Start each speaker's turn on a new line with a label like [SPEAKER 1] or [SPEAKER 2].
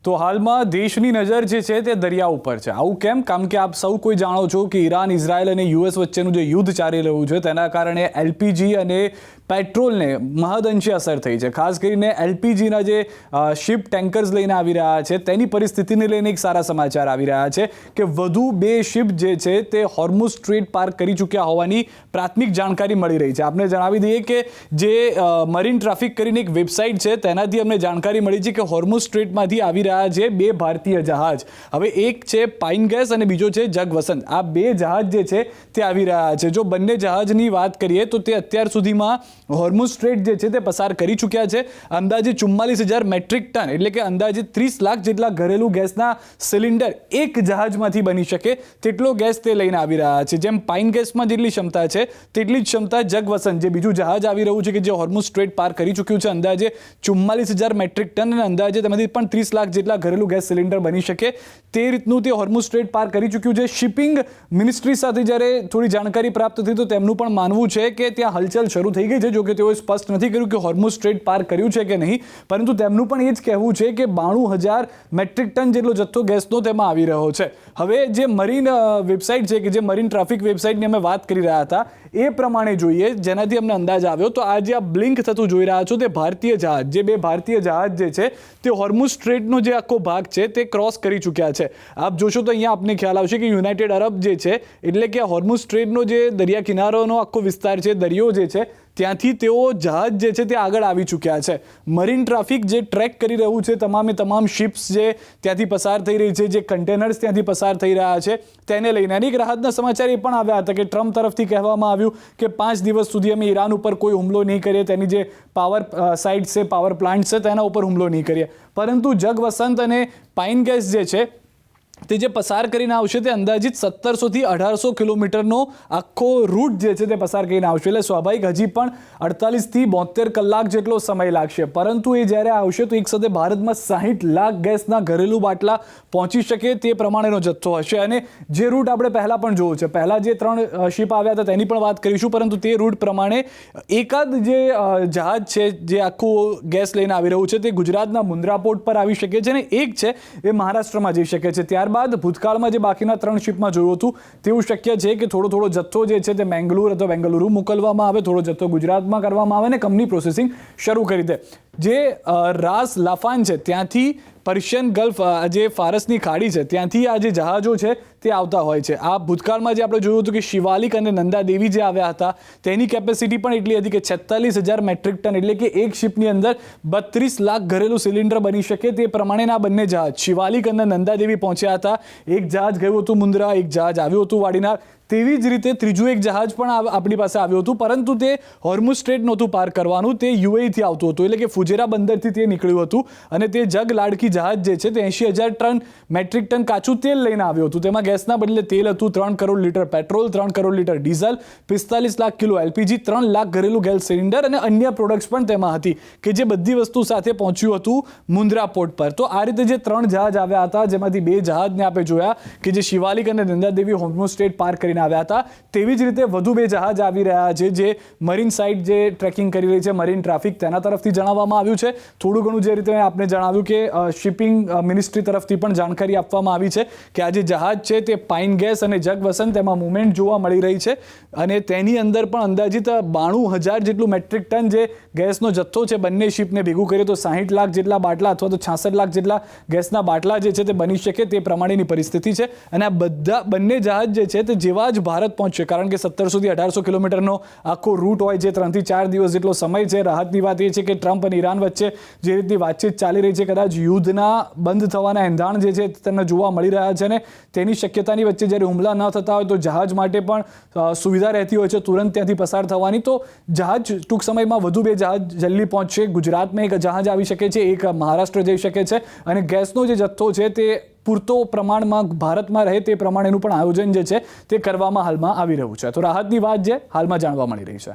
[SPEAKER 1] તો હાલમાં દેશની નજર જે છે તે દરિયા ઉપર છે. આવું કેમ? કારણ કે આપ સૌ કોઈ જાણો છો કે ઈરાન, ઇઝરાયલ અને યુએસ વચ્ચેનું જે યુદ્ધ ચાલી રહ્યું છે તેના કારણે એલપીજી અને પેટ્રોલને મહદઅંશે અસર થઈ છે. ખાસ કરીને એલપીજીના જે શિપ ટેન્કર્સ લઈને આવી રહ્યા છે તેની પરિસ્થિતિને લઈને એક સારા સમાચાર આવી રહ્યા છે કે વધુ 2 શિપ જે છે તે હોર્મુઝ સ્ટ્રેટ પાર કરી ચૂક્યા હોવાની પ્રાથમિક જાણકારી મળી રહી છે. આપને જણાવી દઈએ કે જે મરીન ટ્રાફિક કરીને એક વેબસાઇટ છે તેનાથી અમને જાણકારી મળી છે કે હોર્મુઝ સ્ટ્રેટમાંથી આવી રહ્યા છે 2 ભારતીય જહાજ. હવે એક છે પાઇન ગેસ અને બીજો છે જગવસંત. આ 2 જહાજ જે છે તે આવી રહ્યા છે. જો બંને જહાજની વાત કરીએ તો તે અત્યાર સુધીમાં હોર્મુઝ સ્ટ્રેટ જે છે તે પસાર કરી ચૂક્યા છે. અંદાજે 44,000 મેટ્રિક ટન એટલે કે અંદાજે 30 લાખ જેટલા ઘરેલું ગેસના સિલિન્ડર એક જહાજમાંથી બની શકે તેટલો ગેસ તે લઈને આવી રહ્યા છે. જેમ પાઇન ગેસમાં જેટલી ક્ષમતા છે તેટલી જ ક્ષમતા જગવસંત જે બીજું જહાજ આવી રહ્યું છે કે જે હોર્મુઝ સ્ટ્રેટ પાર કરી ચૂક્યું છે અંદાજે 44,000 મેટ્રિક ટન અને અંદાજે તેમાંથી પણ 30 લાખ જેટલા ઘરેલું ગેસ સિલિન્ડર બની શકે તે રીતનું તે હોર્મુઝ સ્ટ્રેટ પાર કરી ચૂક્યું છે. શિપિંગ મિનિસ્ટ્રી સાથે જ્યારે થોડી જાણકારી પ્રાપ્ત થઈ તો તેમનું પણ માનવું છે કે ત્યાં હલચલ શરૂ થઈ ગઈ છે. જો કે તેઓએ સ્પષ્ટ નથી કર્યું કે હોર્મુઝ સ્ટ્રેટ પાર કર્યું છે કે નહીં, પરંતુ તેમનું પણ એ જ કહેવું છે કે 92,000 મેટ્રિક ટન જેટલો જથ્થો ગેસનો તેમાં આવી રહ્યો છે. હવે જે મરીન વેબસાઇટ છે કે જે મરીન ટ્રાફિક વેબસાઇટની અમે વાત કરી રહ્યા હતા એ પ્રમાણે જોઈએ જેનાથી અમને અંદાજ આવ્યો તો આ જે આ બ્લિંક થતું જોઈ રહ્યા છો તે ભારતીય જહાજ, જે 2 ભારતીય જહાજ જે છે તે હોર્મુઝ સ્ટ્રેટનો જે આખો ભાગ છે તે ક્રોસ કરી ચૂક્યા છે. આપ જોશો તો અહીંયા આપને ખ્યાલ આવશે કે યુનાઇટેડ અરબ જે છે એટલે કે હોર્મુઝ સ્ટ્રેટનો જે દરિયા કિનારોનો આખો વિસ્તાર છે, દરિયો જે છે ત્યાંથી તેઓ જહાજ જે છે તે આગળ આવી ચૂક્યા છે. મરીન ટ્રાફિક જે ટ્રેક કરી રહ્યું છે તમામે તમામ શિપ્સ જે ત્યાંથી પસાર થઈ રહી છે, જે કન્ટેનર્સ ત્યાંથી પસાર થઈ રહ્યા છે તેને લઈને અનેક રાહતના સમાચાર એ પણ આવ્યા હતા કે ટ્રમ્પ તરફથી કહેવામાં આવ્યું કે 5 દિવસ સુધી અમે ઈરાન ઉપર કોઈ હુમલો નહીં કરીએ, તેની જે પાવર સાઇટ છે, પાવર પ્લાન્ટ છે તેના ઉપર હુમલો નહીં કરીએ. પરંતુ જગવસંત અને પાઇન ગેસ જે છે તે જે પસાર કરીને આવશે તે અંદાજિત 1700 થી 1800 કિલોમીટરનો આખો રૂટ જે છે તે પસાર કરીને આવશે. એટલે સ્વાભાવિક હજી પણ 48 થી 72 કલાક જેટલો સમય લાગશે. પરંતુ એ જ્યારે આવશે તો એક સાથે ભારતમાં 60 લાખ ગેસના ઘરેલું બાટલા પહોંચી શકે તે પ્રમાણેનો જથ્થો હશે. અને જે રૂટ આપણે પહેલાં પણ જોયું છે, પહેલાં જે 3 શિપ આવ્યા હતા તેની પણ વાત કરીશું, પરંતુ તે રૂટ પ્રમાણે એકાદ જે જહાજ છે જે આખું ગેસ લઈને આવી રહ્યું છે તે ગુજરાતના મુન્દ્રા પોર્ટ પર આવી શકે છે અને એક છે એ મહારાષ્ટ્રમાં જઈ શકે છે. ત્યારબાદ ભૂતકાળમાં જે બાકીના 3 શિપમાં જોયું હતું તેવું શક્ય છે કે થોડો જથ્થો જે છે તે મેંગલુરુ અથવા બેંગલુરુ મોકલવામાં આવે, થોડો જથ્થો ગુજરાતમાં કરવામાં આવે અને કંપની પ્રોસેસિંગ શરૂ કરી દે. જે રાસ લાફાન છે ત્યાંથી પર્શિયન ગલ્ફ જે ફારસની ખાડી છે ત્યાંથી આ જે જહાજો છે તે આવતા હોય છે. આ ભૂતકાળમાં જે આપણે જોયું હતું કે શિવાલિક અને નંદાદેવી જે આવ્યા હતા તેની કેપેસિટી પણ એટલી હતી કે 46,000 મેટ્રિક ટન એટલે કે એક શિપની અંદર 32 લાખ ઘરેલું સિલિન્ડર બની શકે. તે પ્રમાણેના બંને જહાજ શિવાલિક અને નંદાદેવી પહોંચ્યા હતા. એક જહાજ ગયું હતું મુન્દ્રા, એક જહાજ આવ્યું હતું વાડીનાર. તેવી જ રીતે ત્રીજું એક જહાજ પણ આપણી પાસે આવ્યું હતું, પરંતુ તે હોર્મુઝ સ્ટ્રેટ નહોતું પાર કરવાનું, તે યુએઈથી આવતું હતું એટલે કે ફુજેરા બંદરથી તે નીકળ્યું હતું. અને તે જગ લાડકી જહાજ જે છે તે 80,000 ટન મેટ્રિક ટન કાચું તેલ લઈને આવ્યું હતું. તેમાં ગેસના બદલે તેલ હતું, 3 crore litre petrol, 3 crore litre diesel, 45 lakh kilo LPG, 3 lakh ઘરેલું ગેસ સિલિન્ડર અને અન્ય પ્રોડક્ટ્સ પણ તેમાં હતી કે જે બધી વસ્તુ સાથે પહોંચ્યું હતું મુન્દ્રા પોર્ટ પર. તો આ રીતે જે 3 જહાજ આવ્યા હતા જેમાંથી 2 જહાજને આપણે જોયા કે જે શિવાલિક અને નંદાદેવી હોર્મુઝ સ્ટ્રેટ પાર કરી આવ્યા હતા. તેવી જ રીતે વધુ 2 જહાજ આવી રહ્યા છે જે મરીન સાઇટ જે ટ્રેકિંગ કરી રહી છે મરીન ટ્રાફિક તેના તરફથી જણાવવામાં આવ્યું છે. થોડું ઘણું જે રીતે આપણે જણાવ્યું કે શિપિંગ મિનિસ્ટ્રી તરફથી પણ જાણકારી આપવામાં આવી છે કે આ જે જહાજ છે તે પાઇન ગેસ અને જગવસંત તેમાં મુવમેન્ટ જોવા મળી રહી છે અને તેની અંદર પણ અંદાજિત 92,000 જેટલું મેટ્રિક ટન જે ગેસનો જથ્થો છે બંને શિપને ભેગું કરીએ તો 60 લાખ જેટલા બાટલા અથવા તો 66 લાખ જેટલા ગેસના બાટલા જે છે તે બની શકે તે પ્રમાણેની પરિસ્થિતિ છે. અને આ બંને જહાજ જે છે તે જેવા જ ભારત પહોંચશે, કારણ કે 1700 થી 1800 કિલોમીટરનો આખો રૂટ હોય છે, 3 થી 4 દિવસ જેટલો સમય છે. રાહતની વાત એ છે કે ટ્રમ્પ અને ઈરાન વચ્ચે જે રીતની વાતચીત ચાલી રહી છે કદાચ યુદ્ધના બંધ થવાના એંધાણ જે છે તેને જોવા મળી રહ્યા છે અને તેની શક્યતાની વચ્ચે જ્યારે હુમલા ન થતા હોય તો જહાજ માટે પણ સુવિધા રહેતી હોય છે તુરંત ત્યાંથી પસાર થવાની. તો જહાજ ટૂંક સમયમાં વધુ 2 જહાજ જલ્દી પહોંચશે. ગુજરાતમાં એક જહાજ આવી શકે છે, એક મહારાષ્ટ્ર જઈ શકે છે અને ગેસનો જે જથ્થો છે તે પૂરતો પ્રમાણમાં ભારતમાં રહે તે પ્રમાણેનું પણ આયોજન જે છે તે કરવામાં હાલમાં આવી રહ્યું છે. તો રાહતની વાત જે હાલમાં જાણવા મળી રહી છે.